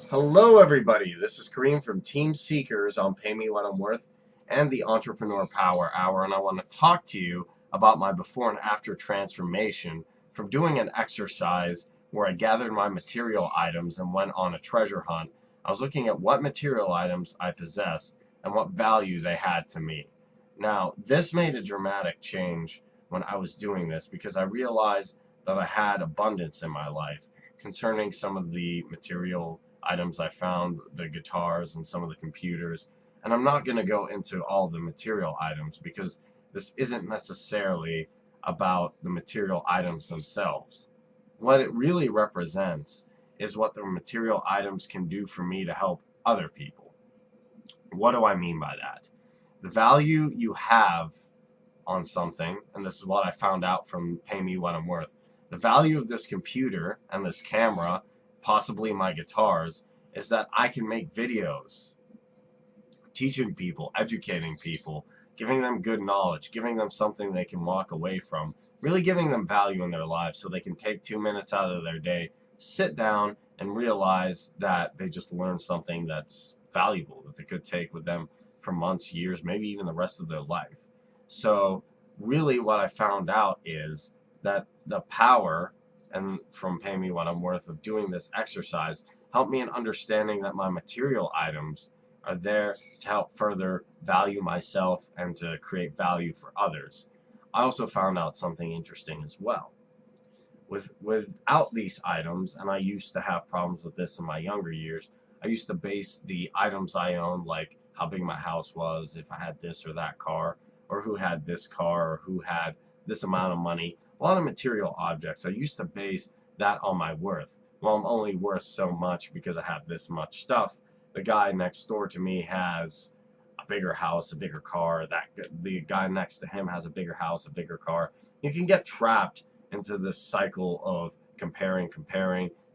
Hello, everybody. This is Kareem from Team Seekers on Pay Me What I'm Worth and the Entrepreneur Power Hour, and I want to talk to you about my before and after transformation from doing an exercise where I gathered my material items and went on a treasure hunt. I was looking at what material items I possessed and what value they had to me. Now, this made a dramatic change when I was doing this because I realized that I had abundance in my life concerning some of the material items I found, the guitars and some of the computers. And I'm not going to go into all the material items because this isn't necessarily about the material items themselves. What it really represents is what the material items can do for me to help other people. What do I mean by that? The value you have on something, and this is what I found out from Pay Me What I'm Worth. The value of this computer and this camera, possibly my guitars, is that I can make videos teaching people, educating people, giving them good knowledge, giving them something they can walk away from, really giving them value in their lives so they can take 2 minutes out of their day, sit down, and realize that they just learned something that's valuable that they could take with them for months, years, maybe even the rest of their life. So, really, what I found out is that the power, and from Pay Me What I'm Worth, of doing this exercise helped me in understanding that my material items are there to help further value myself and to create value for others. I also found out something interesting as well. Without these items, and I used to have problems with this in my younger years, I used to base the items I owned, like how big my house was, if I had this or that car, or who had this car, or who had this amount of money. A lot of material objects, I used to base that on my worth. Well, I'm only worth so much because I have this much stuff. The guy next door to me has a bigger house, a bigger car. That the guy next to him has a bigger house, a bigger car. You can get trapped into this cycle of comparing,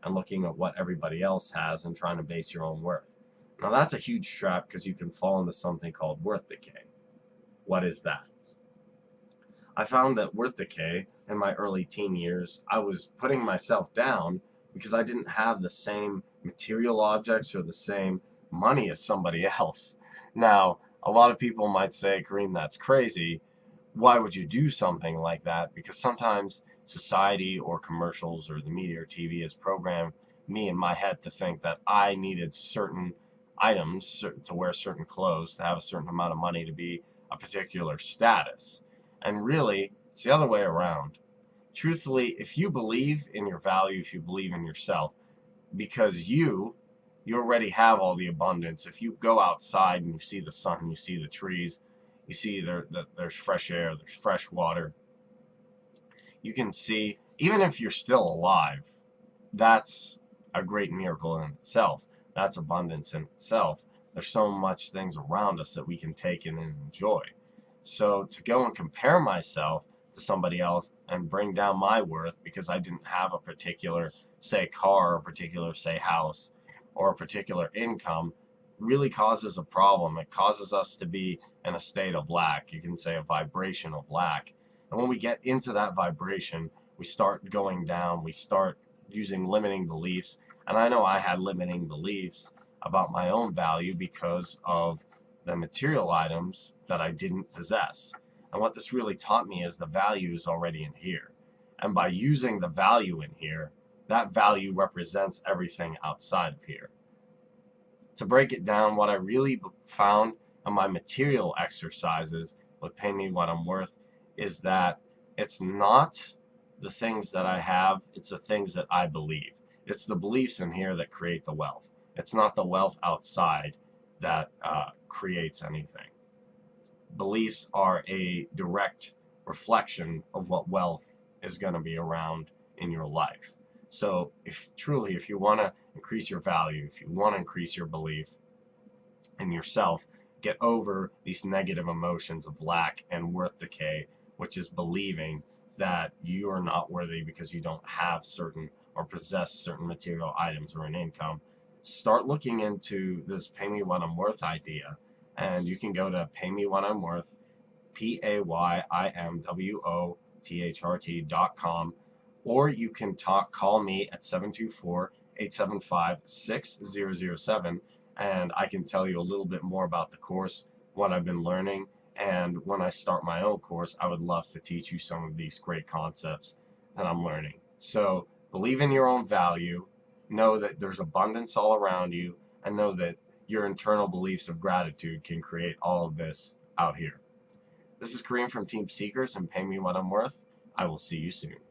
and looking at what everybody else has and trying to base your own worth. Now that's a huge trap because you can fall into something called worth decay. What is that? I found that worth decay in my early teen years, I was putting myself down because I didn't have the same material objects or the same money as somebody else. Now, a lot of people might say, Kareem, that's crazy. Why would you do something like that? Because sometimes society or commercials or the media or TV has programmed me in my head to think that I needed certain items to wear certain clothes, to have a certain amount of money to be a particular status. And really, it's the other way around. Truthfully, if you believe in your value, if you believe in yourself, because you already have all the abundance. If you go outside and you see the sun, you see the trees, you see there's fresh air, there's fresh water, you can see, even if you're still alive, that's a great miracle in itself. That's abundance in itself. There's so much things around us that we can take in and enjoy. So to go and compare myself to somebody else and bring down my worth because I didn't have a particular, say, car, or a particular, say, house, or a particular income really causes a problem. It causes us to be in a state of lack. You can say a vibration of lack. And when we get into that vibration, we start going down, we start using limiting beliefs. And I know I had limiting beliefs about my own value because of the material items that I didn't possess. And what this really taught me is the value is already in here. And by using the value in here, that value represents everything outside of here. To break it down, what I really found in my material exercises with Pay Me What I'm Worth is that it's not the things that I have, it's the things that I believe. It's the beliefs in here that create the wealth. It's not the wealth outside that creates anything. Beliefs are a direct reflection of what wealth is going to be around in your life. So if you want to increase your value, if you want to increase your belief in yourself, get over these negative emotions of lack and worth decay, which is believing that you are not worthy because you don't have certain or possess certain material items or an income. Start looking into this Pay Me What I'm Worth idea, and you can go to Pay Me What I'm Worth, PAYIMWOTHRT.com, or you can call me at 724 875-6007, and I can tell you a little bit more about the course, what I've been learning, and when I start my own course, I would love to teach you some of these great concepts that I'm learning. So believe in your own value, know that there's abundance all around you, and know that your internal beliefs of gratitude can create all of this out here. This is Kareem from Team Seekers and Pay Me What I'm Worth. I will see you soon.